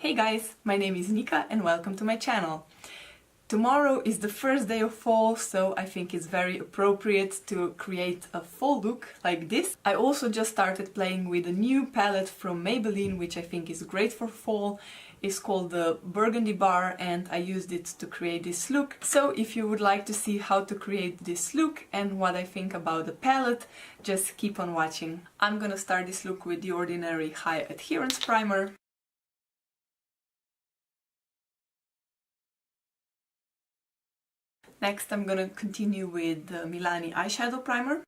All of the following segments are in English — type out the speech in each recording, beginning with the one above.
Hey guys, my name is Nika and welcome to my channel. Tomorrow is the first day of fall, so I think it's very appropriate to create a fall look like this. I also just started playing with a new palette from Maybelline, which I think is great for fall. It's called the Burgundy Bar and I used it to create this look. So if you would like to see how to create this look and what I think about the palette, just keep on watching. I'm gonna start this look with the ordinary High-Adherence primer. Next, I'm gonna continue with the Milani eyeshadow primer.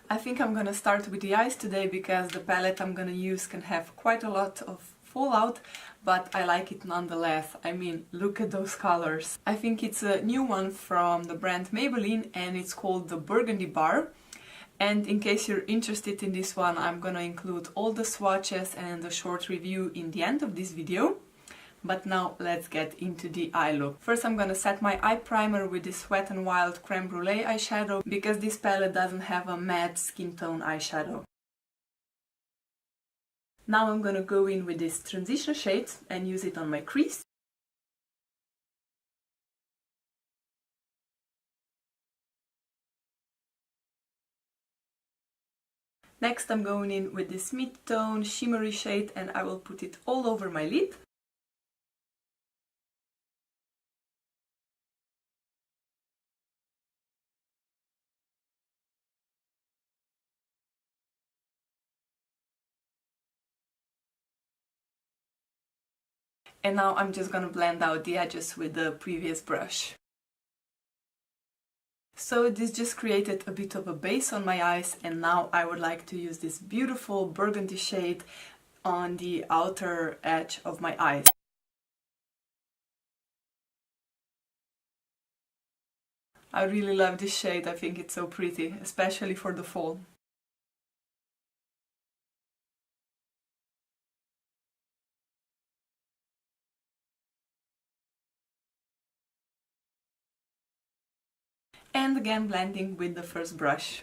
I think I'm gonna start with the eyes today because the palette I'm gonna use can have quite a lot of fallout, but I like it nonetheless. I mean, look at those colors. I think it's a new one from the brand Maybelline and it's called the Burgundy Bar. And in case you're interested in this one, I'm gonna include all the swatches and a short review in the end of this video. But now let's get into the eye look. First I'm gonna set my eye primer with this Wet n Wild Creme Brulee eyeshadow because this palette doesn't have a matte skin tone eyeshadow. Now I'm gonna go in with this transition shade and use it on my crease. Next I'm going in with this mid-tone shimmery shade and I will put it all over my lid. And now I'm just gonna blend out the edges with the previous brush. So this just created a bit of a base on my eyes and now I would like to use this beautiful burgundy shade on the outer edge of my eyes. I really love this shade, I think it's so pretty, especially for the fall. And again blending with the first brush.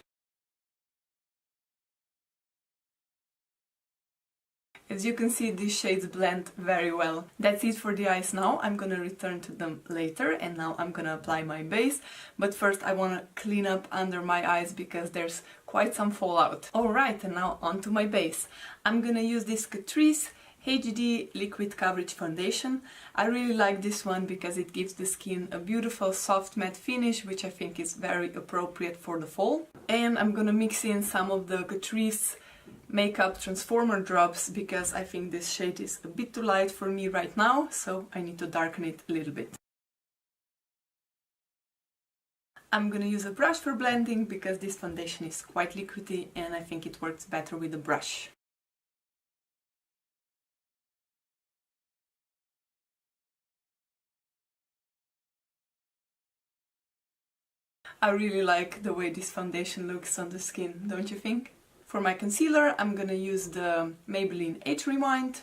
As you can see, these shades blend very well. That's it for the eyes now. I'm gonna return to them later and now I'm gonna apply my base. But first I wanna clean up under my eyes because there's quite some fallout. Alright, and now onto my base. I'm gonna use this Catrice HD Liquid Coverage Foundation. I really like this one because it gives the skin a beautiful soft matte finish, which I think is very appropriate for the fall. And I'm gonna mix in some of the Catrice Makeup Transformer drops because I think this shade is a bit too light for me right now, so I need to darken it a little bit. I'm gonna use a brush for blending because this foundation is quite liquidy and I think it works better with a brush. I really like the way this foundation looks on the skin, don't you think? For my concealer, I'm gonna use the Maybelline Age Rewind.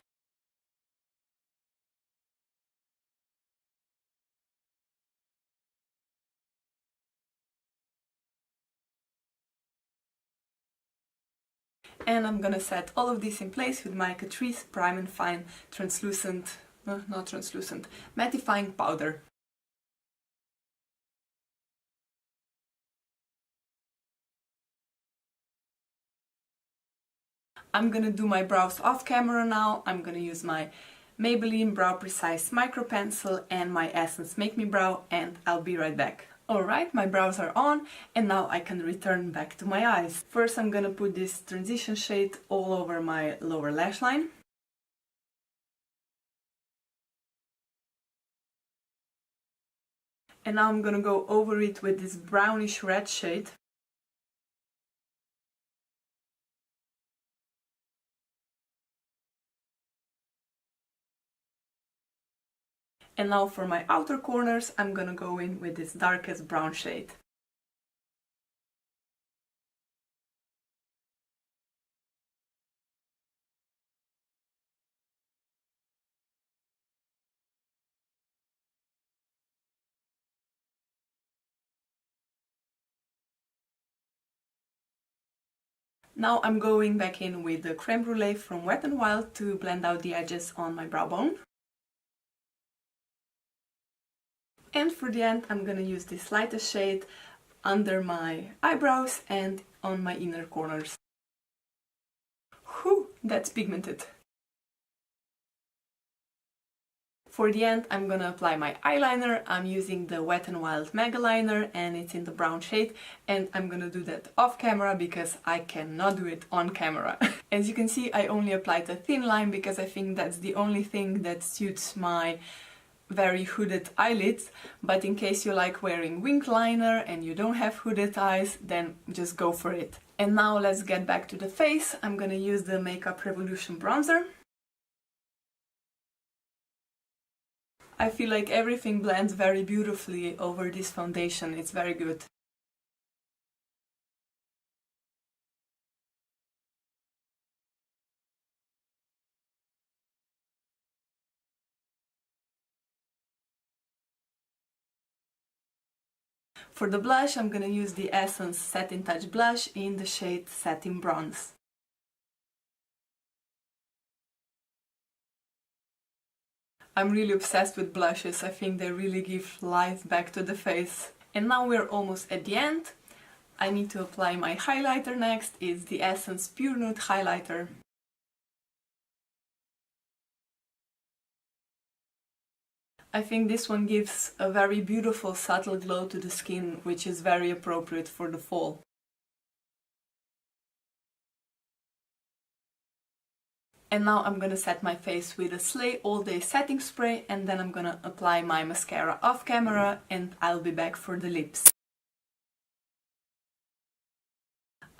And I'm gonna set all of this in place with my Catrice Prime and Fine translucent, not translucent, mattifying powder. I'm gonna do my brows off camera now. I'm gonna use my Maybelline Brow Precise Micro Pencil and my Essence Make Me Brow and I'll be right back. Alright, my brows are on and now I can return back to my eyes. First I'm gonna put this transition shade all over my lower lash line. And now I'm gonna go over it with this brownish red shade. And now for my outer corners, I'm gonna go in with this darkest brown shade. Now I'm going back in with the Creme Brulee from Wet n Wild to blend out the edges on my brow bone. And for the end, I'm gonna use this lightest shade under my eyebrows and on my inner corners. Whew, that's pigmented. For the end, I'm gonna apply my eyeliner. I'm using the Wet n Wild Mega Liner and it's in the brown shade, and I'm gonna do that off camera because I cannot do it on camera. As you can see, I only applied a thin line because I think that's the only thing that suits my very hooded eyelids, but in case you like wearing winged liner and you don't have hooded eyes, then just go for it. And now let's get back to the face. I'm gonna use the Makeup Revolution bronzer. I feel like everything blends very beautifully over this foundation, it's very good. For the blush, I'm gonna use the Essence Satin Touch blush in the shade Satin Bronze. I'm really obsessed with blushes. I think they really give life back to the face. And now we're almost at the end. I need to apply my highlighter next. It's the Essence Pure Nude Highlighter. I think this one gives a very beautiful subtle glow to the skin, which is very appropriate for the fall. And now I'm gonna set my face with a Slay All Day Setting Spray, and then I'm gonna apply my mascara off camera and I'll be back for the lips.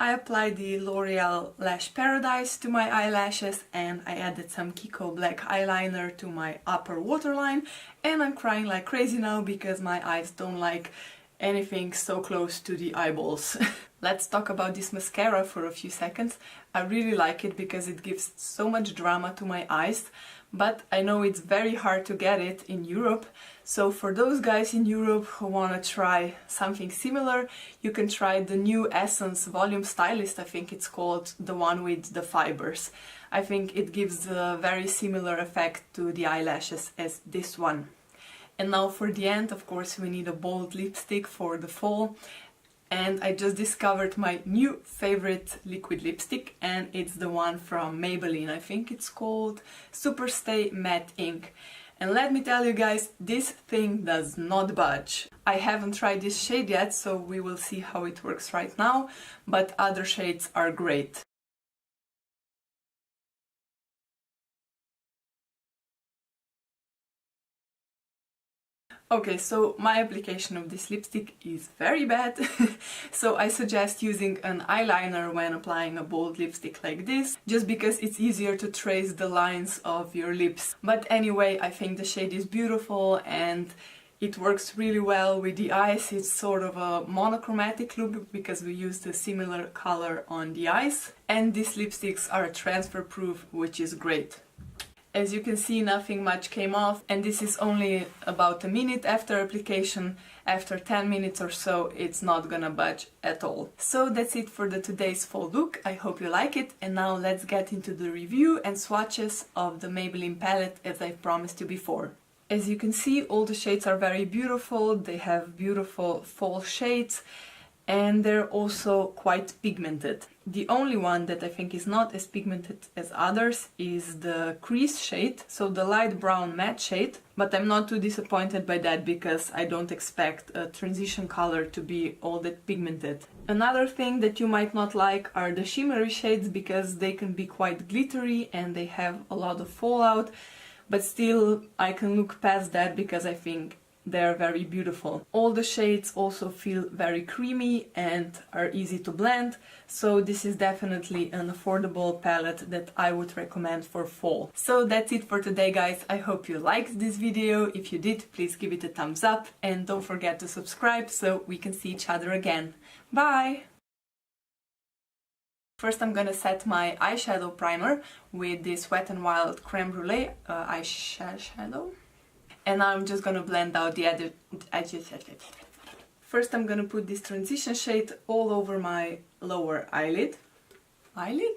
I applied the L'Oreal Lash Paradise to my eyelashes and I added some Kiko Black eyeliner to my upper waterline, and I'm crying like crazy now because my eyes don't like anything so close to the eyeballs. Let's talk about this mascara for a few seconds. I really like it because it gives so much drama to my eyes, but I know it's very hard to get it in Europe. So for those guys in Europe who want to try something similar, you can try the new Essence Volume Stylist, I think it's called, the one with the fibers. I think it gives a very similar effect to the eyelashes as this one. And now for the end, of course, we need a bold lipstick for the fall. And I just discovered my new favorite liquid lipstick, and it's the one from Maybelline. I think it's called Superstay Matte Ink. And let me tell you guys, this thing does not budge. I haven't tried this shade yet, so we will see how it works right now, but other shades are great. Okay, so my application of this lipstick is very bad, so I suggest using an eyeliner when applying a bold lipstick like this, just because it's easier to trace the lines of your lips. But anyway, I think the shade is beautiful and it works really well with the eyes. It's sort of a monochromatic look because we used a similar color on the eyes. And these lipsticks are transfer proof, which is great. As you can see, nothing much came off, and this is only about a minute after application. After 10 minutes or so, it's not gonna budge at all. So that's it for the today's fall look. I hope you like it, and now let's get into the review and swatches of the Maybelline palette as I promised you before. As you can see, all the shades are very beautiful. They have beautiful fall shades, and they're also quite pigmented. The only one that I think is not as pigmented as others is the crease shade, so the light brown matte shade, but I'm not too disappointed by that because I don't expect a transition color to be all that pigmented. Another thing that you might not like are the shimmery shades because they can be quite glittery and they have a lot of fallout, but still I can look past that because I think they're very beautiful. All the shades also feel very creamy and are easy to blend, so this is definitely an affordable palette that I would recommend for fall. So that's it for today, guys. I hope you liked this video. If you did, please give it a thumbs up and don't forget to subscribe so we can see each other again. Bye! First I'm gonna set my eyeshadow primer with this Wet n Wild Creme Brulee eyeshadow. And I'm just gonna blend out the edges. First I'm gonna put this transition shade all over my lower eyelid. eyelid.